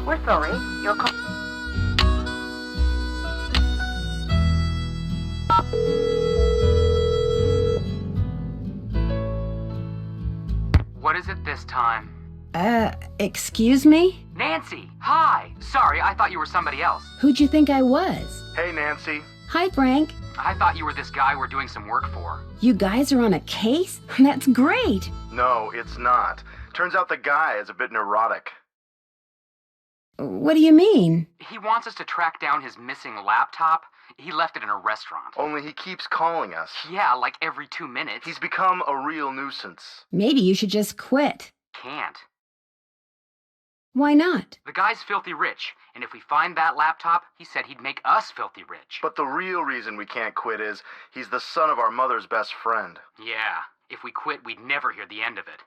We're sorry. Your call. What is it this time? Excuse me? Nancy! Hi! Sorry, I thought you were somebody else. Who'd you think I was? Hey, Nancy. Hi, Frank. I thought you were this guy we're doing some work for. You guys are on a case? That's great. No, it's not. Turns out the guy is a bit neurotic. What do you mean? He wants us to track down his missing laptop. He left it in a restaurant. Only he keeps calling us. Yeah, like every 2 minutes. He's become a real nuisance. Maybe you should just quit. Can't. Why not? The guy's filthy rich, and if we find that laptop, he said he'd make us filthy rich. But the real reason we can't quit is he's the son of our mother's best friend. Yeah, if we quit, we'd never hear the end of it.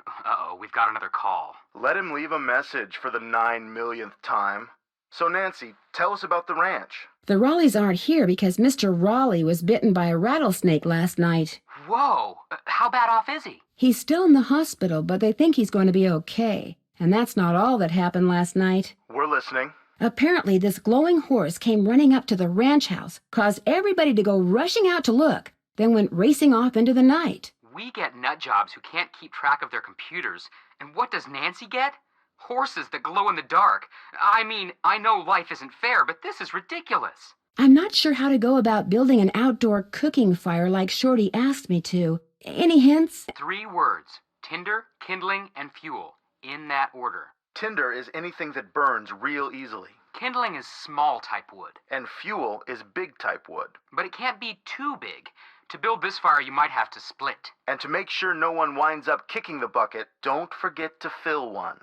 Uh-oh, we've got another call. Let him leave a message for the 9 millionth time. So, Nancy, tell us about the ranch. The Raleighs aren't here because Mr. Raleigh was bitten by a rattlesnake last night. Whoa! How bad off is he? He's still in the hospital, but they think he's going to be okay. And that's not all that happened last night. We're listening. Apparently, this glowing horse came running up to the ranch house, caused everybody to go rushing out to look, then went racing off into the night. We get nut jobs who can't keep track of their computers. And what does Nancy get? Horses that glow in the dark. I mean, I know life isn't fair, but this is ridiculous. I'm not sure how to go about building an outdoor cooking fire like Shorty asked me to. Any hints? 3 words. Tinder, kindling, and fuel. In that order. Tinder is anything that burns real easily. Kindling is small type wood. And fuel is big type wood. But it can't be too big. To build this fire, you might have to split. And to make sure no one winds up kicking the bucket, don't forget to fill one.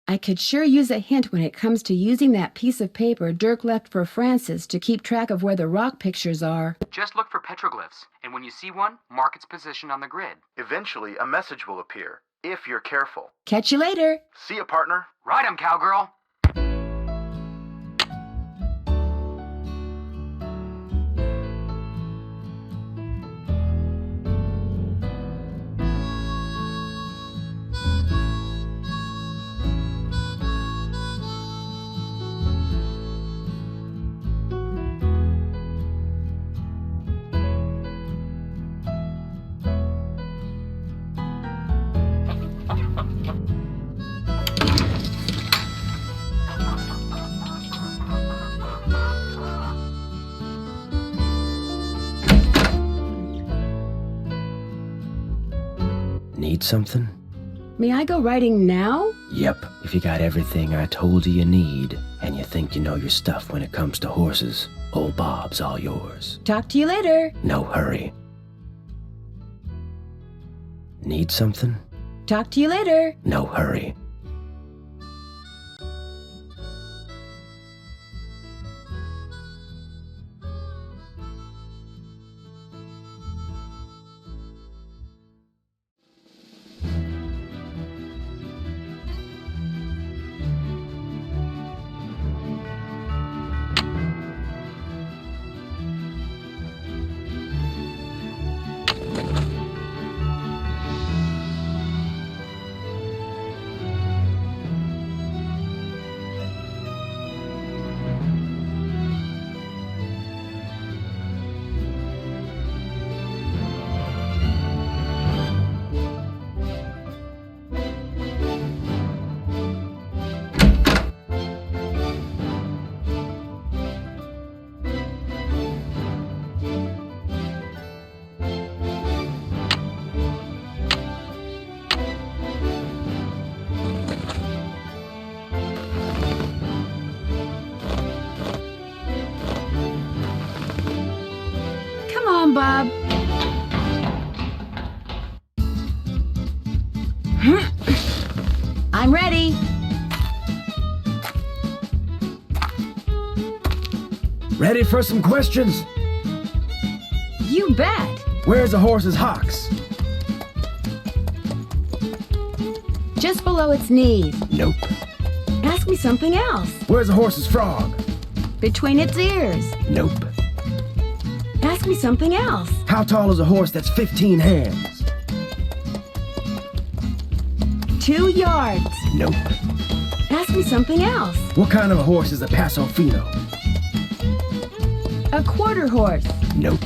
I could sure use a hint when it comes to using that piece of paper Dirk left for Francis to keep track of where the rock pictures are. Just look for petroglyphs, and when you see one, mark its position on the grid. Eventually, a message will appear, if you're careful. Catch you later. See ya, partner. Ride 'em, cowgirl! Need something? May I go riding now? Yep, if you got everything I told you need, and you think you know your stuff when it comes to horses, old Bob's all yours. Talk to you later. No hurry. Need something? Talk to you later. No hurry. Bob. I'm ready. Ready for some questions? You bet. Where's the horse's hocks? Just below its knees. Nope. Ask me something else. Where's the horse's frog? Between its ears. Nope. Ask me something else. How tall is a horse that's 15 hands? 2 yards. Nope. Ask me something else. What kind of a horse is a Paso Fino? A quarter horse. Nope.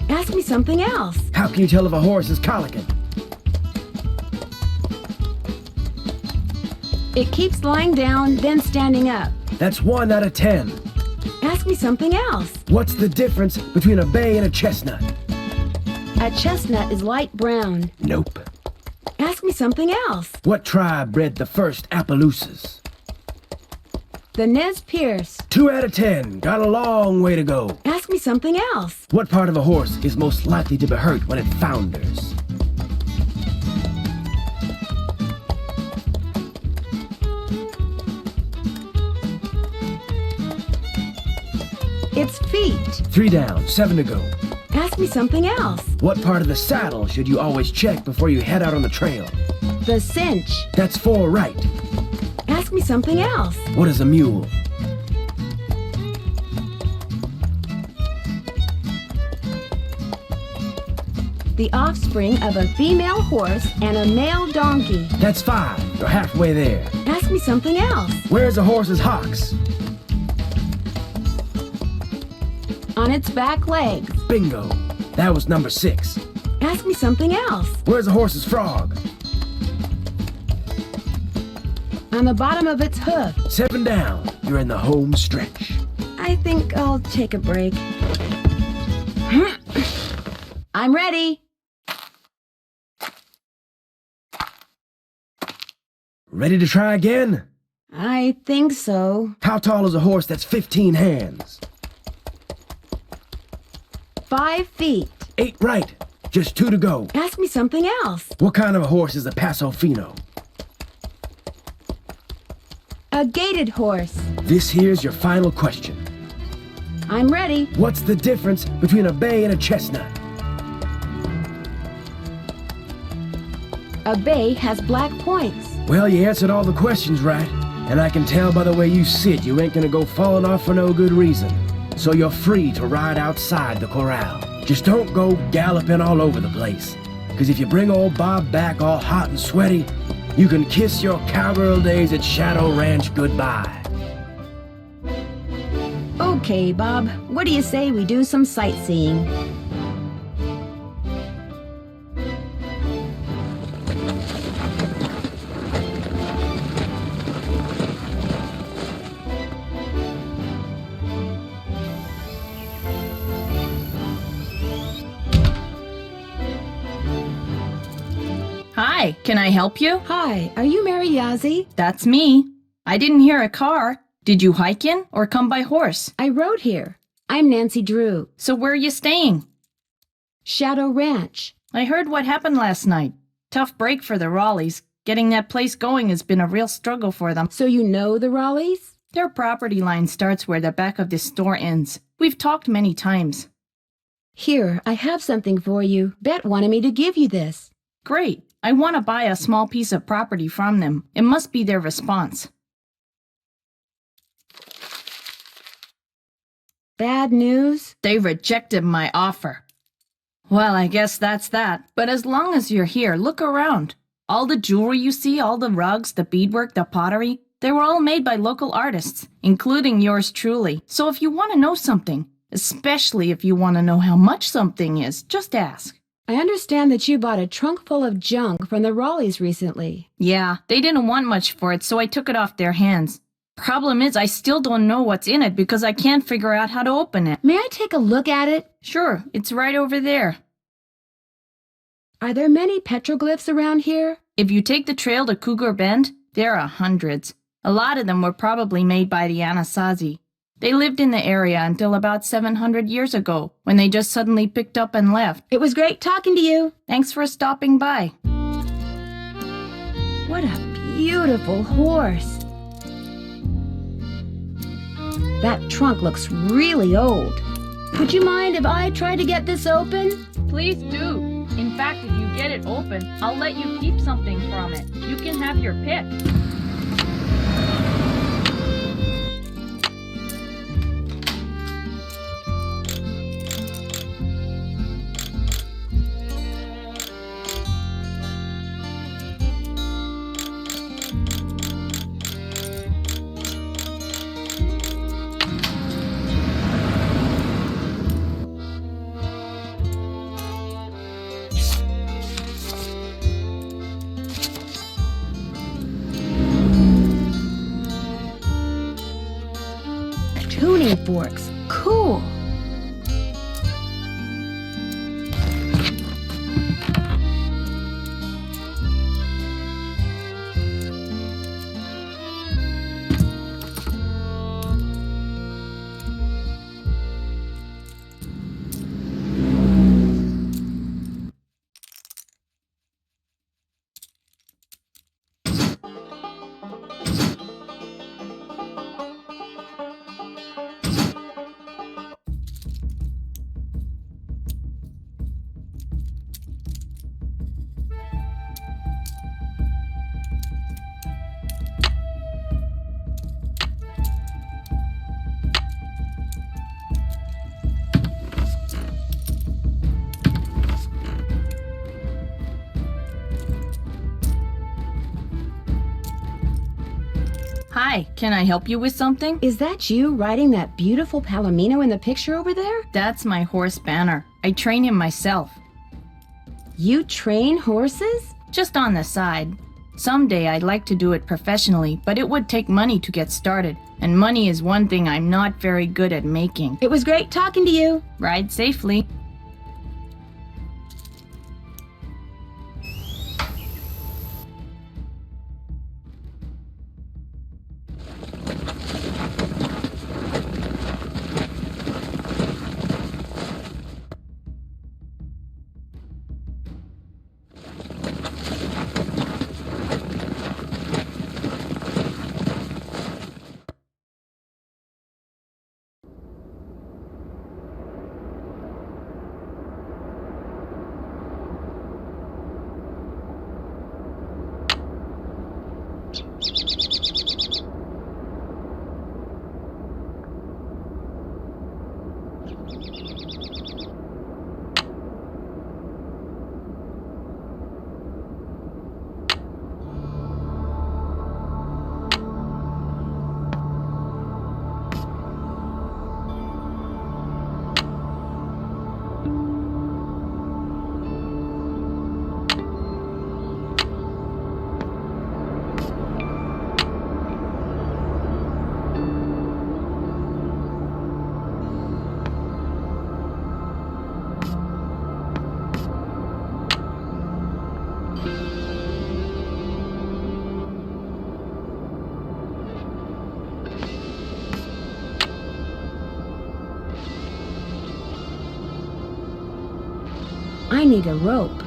Ask me something else. How can you tell if a horse is colicking? It keeps lying down, then standing up. That's 1 out of 10. Ask me something else. What's the difference between a bay and a chestnut? A chestnut is light brown. Nope. Ask me something else. What tribe bred the first Appaloosas? The Nez Perce. 2 out of 10. Got a long way to go. Ask me something else. What part of a horse is most likely to be hurt when it founders? Its feet. 3 down, 7 to go. Ask me something else. What part of the saddle should you always check before you head out on the trail? The cinch. That's 4 right. Ask me something else. What is a mule? The offspring of a female horse and a male donkey. That's 5. You're halfway there. Ask me something else. Where's a horse's hocks? On its back legs. Bingo. That was number 6. Ask me something else. Where's a horse's frog? On the bottom of its hoof. 7 down. You're in the home stretch. I think I'll take a break. I'm ready. Ready to try again? I think so. How tall is a horse that's 15 hands? 5 feet. 8 right. Just 2 to go. Ask me something else. What kind of a horse is a Paso Fino? A gaited horse. This here's your final question. I'm ready. What's the difference between a bay and a chestnut? A bay has black points. Well, you answered all the questions right. And I can tell by the way you sit, you ain't gonna go falling off for no good reason. So you're free to ride outside the corral. Just don't go galloping all over the place. 'Cause if you bring old Bob back all hot and sweaty, you can kiss your cowgirl days at Shadow Ranch goodbye. Okay, Bob. What do you say we do some sightseeing? Hi, can I help you? Hi, are you Mary Yazzie? That's me. I didn't hear a car. Did you hike in or come by horse? I rode here. I'm Nancy Drew. So where are you staying? Shadow Ranch. I heard what happened last night. Tough break for the Raleighs. Getting that place going has been a real struggle for them. So you know the Raleighs? Their property line starts where the back of this store ends. We've talked many times. Here, I have something for you. Bet wanted me to give you this. Great. I want to buy a small piece of property from them. It must be their response. Bad news? They rejected my offer. Well, I guess that's that. But as long as you're here, look around. All the jewelry you see, all the rugs, the beadwork, the pottery, they were all made by local artists, including yours truly. So if you want to know something, especially if you want to know how much something is, just ask. I understand that you bought a trunk full of junk from the Raleighs recently. Yeah, they didn't want much for it, so I took it off their hands. Problem is, I still don't know what's in it because I can't figure out how to open it. May I take a look at it? Sure, it's right over there. Are there many petroglyphs around here? If you take the trail to Cougar Bend, there are hundreds. A lot of them were probably made by the Anasazi. They lived in the area until about 700 years ago, when they just suddenly picked up and left. It was great talking to you. Thanks for stopping by. What a beautiful horse. That trunk looks really old. Would you mind if I try to get this open? Please do. In fact, if you get it open, I'll let you keep something from it. You can have your pick. fireworks. Cool. Hi, can I help you with something? Is that you riding that beautiful Palomino in the picture over there? That's my horse Banner. I train him myself. You train horses? Just on the side. Someday I'd like to do it professionally, but it would take money to get started, and money is one thing I'm not very good at making. It was great talking to you. Ride safely. I need a rope.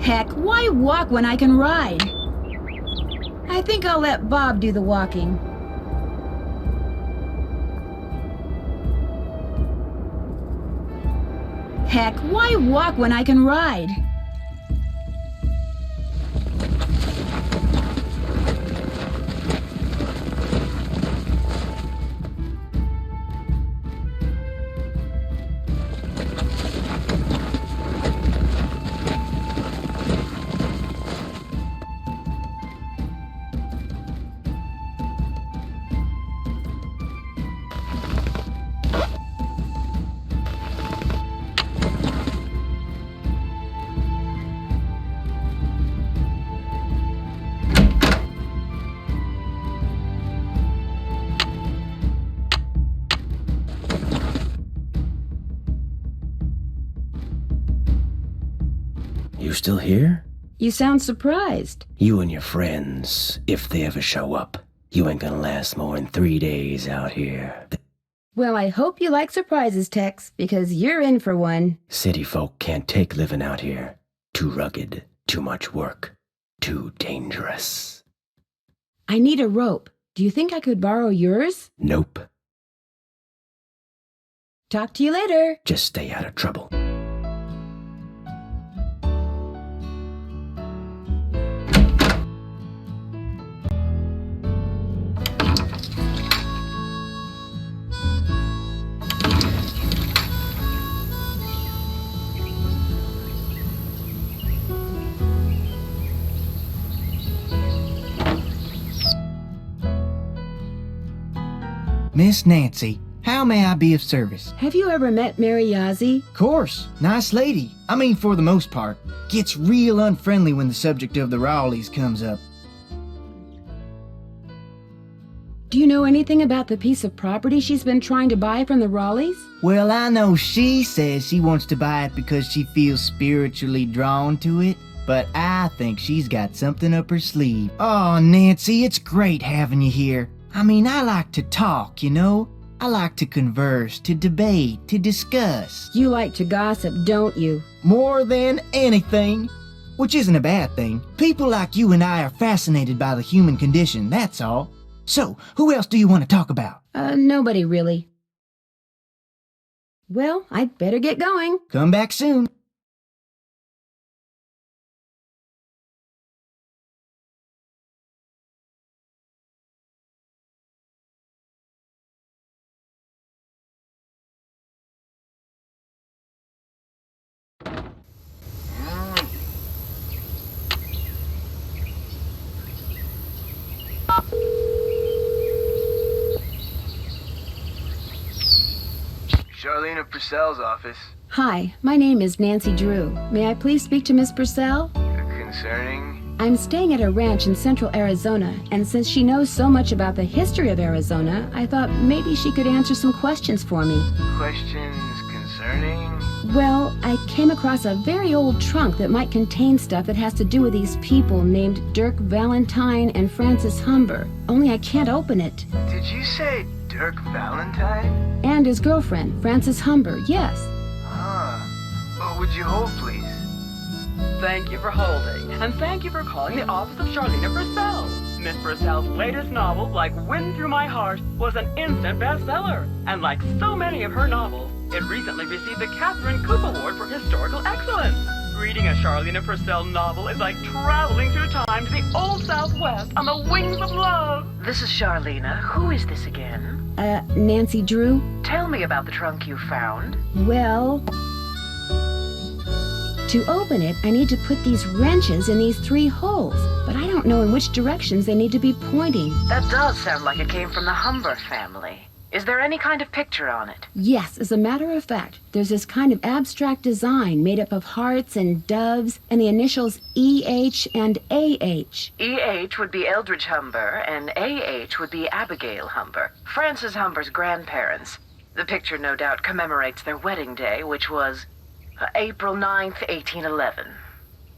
Heck, why walk when I can ride? I think I'll let Bob do the walking. Heck, why walk when I can ride? You still here? You sound surprised. You and your friends, if they ever show up, you ain't gonna last more than 3 days out here. Well, I hope you like surprises, Tex, because you're in for one. City folk can't take living out here. Too rugged, too much work, too dangerous. I need a rope. Do you think I could borrow yours? Nope. Talk to you later. Just stay out of trouble. Miss Nancy, how may I be of service? Have you ever met Mary Yazzie? Course, nice lady. I mean, for the most part. Gets real unfriendly when the subject of the Rowleys comes up. Do you know anything about the piece of property she's been trying to buy from the Rowleys? Well, I know she says she wants to buy it because she feels spiritually drawn to it, but I think she's got something up her sleeve. Oh, Nancy, it's great having you here. I mean, I like to talk, you know? I like to converse, to debate, to discuss. You like to gossip, don't you? More than anything. Which isn't a bad thing. People like you and I are fascinated by the human condition, that's all. So, who else do you want to talk about? Nobody really. Well, I'd better get going. Come back soon. Charlene of Purcell's office. Hi, my name is Nancy Drew. May I please speak to Miss Purcell? Concerning? I'm staying at a ranch in central Arizona, and since she knows so much about the history of Arizona, I thought maybe she could answer some questions for me. Questions concerning? Well, I came across a very old trunk that might contain stuff that has to do with these people named Dirk Valentine and Francis Humber. Only I can't open it. Did you say Dirk Valentine? And his girlfriend, Francis Humber, yes. What would you hold, please? Thank you for holding, and thank you for calling the office of Charlene Purcell. Miss Purcell's latest novel, Like Wind Through My Heart, was an instant bestseller. And like so many of her novels, it recently received the Catherine Coop Award for Historical Excellence. Reading a Charlene Purcell novel is like traveling through time to the old Southwest on the wings of love. This is Charlena. Who is this again? Nancy Drew? Tell me about the trunk you found. Well, to open it, I need to put these wrenches in these 3 holes, but I don't know in which directions they need to be pointing. That does sound like it came from the Humber family. Is there any kind of picture on it? Yes, as a matter of fact, there's this kind of abstract design made up of hearts and doves and the initials E.H. and A.H. E.H. would be Eldridge Humber, and A.H. would be Abigail Humber, Francis Humber's grandparents. The picture no doubt commemorates their wedding day, which was April 9th, 1811.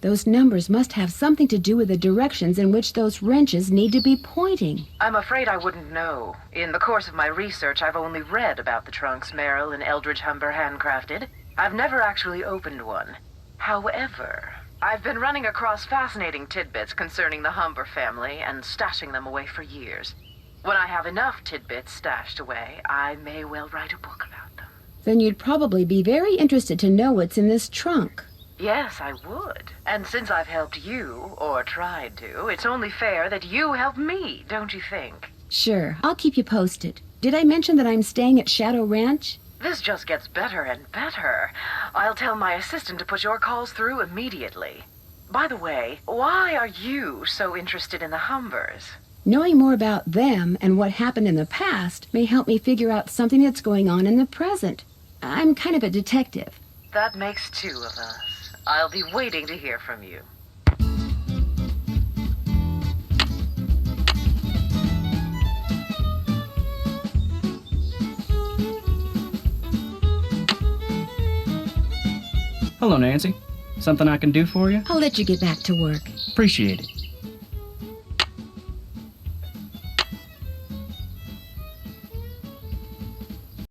Those numbers must have something to do with the directions in which those wrenches need to be pointing. I'm afraid I wouldn't know. In the course of my research, I've only read about the trunks Merrill and Eldridge Humber handcrafted. I've never actually opened one. However, I've been running across fascinating tidbits concerning the Humber family and stashing them away for years. When I have enough tidbits stashed away, I may well write a book about them. Then you'd probably be very interested to know what's in this trunk. Yes, I would. And since I've helped you, or tried to, it's only fair that you help me, don't you think? Sure, I'll keep you posted. Did I mention that I'm staying at Shadow Ranch? This just gets better and better. I'll tell my assistant to put your calls through immediately. By the way, why are you so interested in the Humbers? Knowing more about them and what happened in the past may help me figure out something that's going on in the present. I'm kind of a detective. That makes two of us. I'll be waiting to hear from you. Hello, Nancy. Something I can do for you? I'll let you get back to work. Appreciate it.